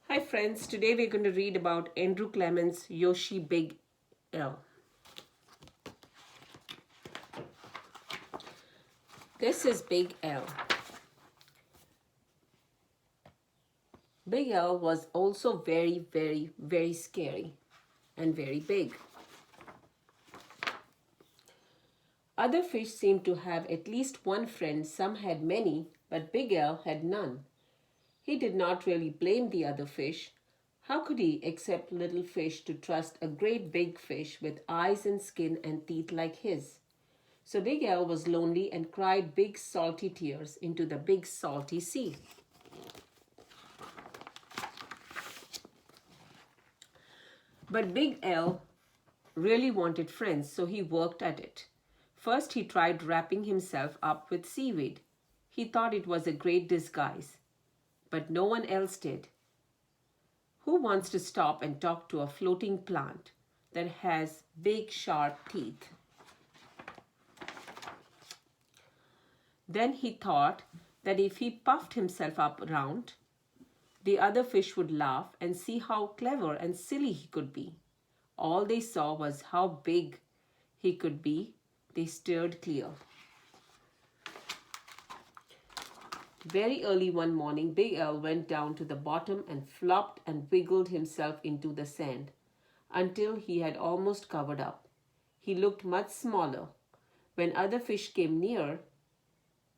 Hi friends, today we're going to read about Andrew Clement's Yoshi Big L. This is Big L. Big L was also very scary and very big. Other fish seemed to have at least one friend, some had many, but Big L had none. He did not really blame the other fish. How could he expect little fish to trust a great big fish with eyes and skin and teeth like his? So Big L was lonely and cried big salty tears into the big salty sea. But Big L really wanted friends, so he worked at it. First, he tried wrapping himself up with seaweed. He thought it was a great disguise, but no one else did. Who wants to stop and talk to a floating plant that has big sharp teeth? Then he thought that if he puffed himself up round, the other fish would laugh and see how clever and silly he could be. All they saw was how big he could be. They steered clear. Very early one morning, Big L went down to the bottom and flopped and wiggled himself into the sand until he had almost covered up. He looked much smaller. When other fish came near,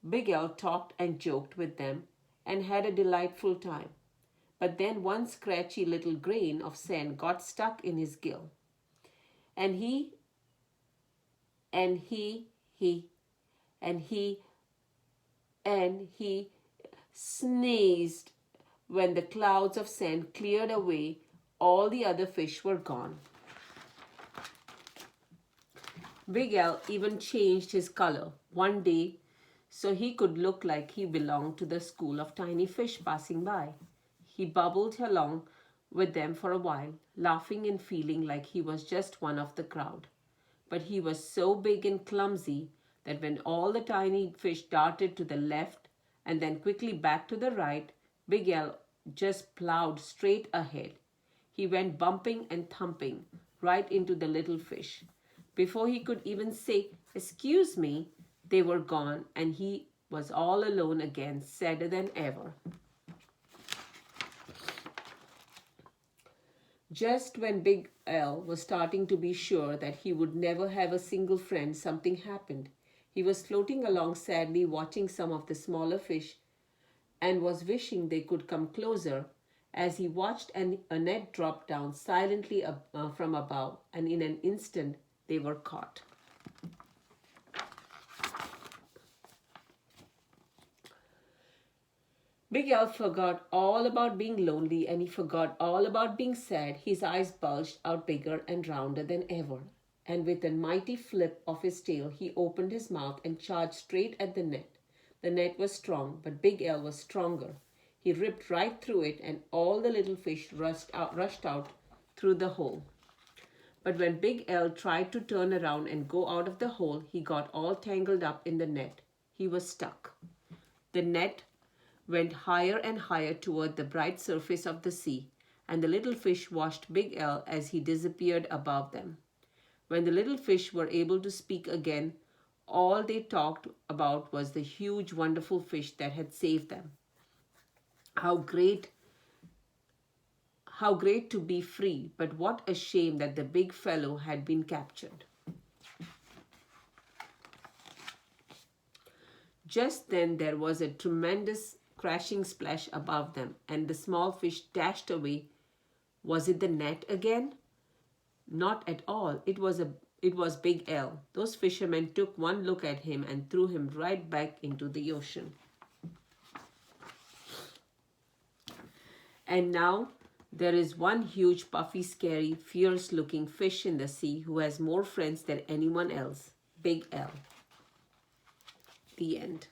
Big L talked and joked with them and had a delightful time. But then one scratchy little grain of sand got stuck in his gill. And he sneezed. When the clouds of sand cleared away, all the other fish were gone. Big L even changed his color one day so he could look like he belonged to the school of tiny fish passing by. He bubbled along with them for a while, laughing and feeling like he was just one of the crowd. But he was so big and clumsy that when all the tiny fish darted to the left and then quickly back to the right, Big L just plowed straight ahead. He went bumping and thumping right into the little fish. Before he could even say, "Excuse me," they were gone and he was all alone again, sadder than ever. Just when Big L was starting to be sure that he would never have a single friend, something happened. He was floating along sadly, watching some of the smaller fish and was wishing they could come closer. As he watched, a net dropped down silently from above, and in an instant they were caught. Big L forgot all about being lonely and he forgot all about being sad. His eyes bulged out bigger and rounder than ever. And with a mighty flip of his tail, he opened his mouth and charged straight at the net. The net was strong, but Big L was stronger. He ripped right through it and all the little fish rushed out through the hole. But when Big L tried to turn around and go out of the hole, he got all tangled up in the net. He was stuck. The net went higher and higher toward the bright surface of the sea, and the little fish watched Big L as he disappeared above them. When the little fish were able to speak again, all they talked about was the huge, wonderful fish that had saved them. How great to be free, but what a shame that the big fellow had been captured. Just then there was a tremendous crashing splash above them, and the small fish dashed away. Was it the net again? Not at all. It was Big L. Those fishermen took one look at him and threw him right back into the ocean. And now there is one huge, puffy, scary, fierce-looking fish in the sea who has more friends than anyone else. Big L. The end.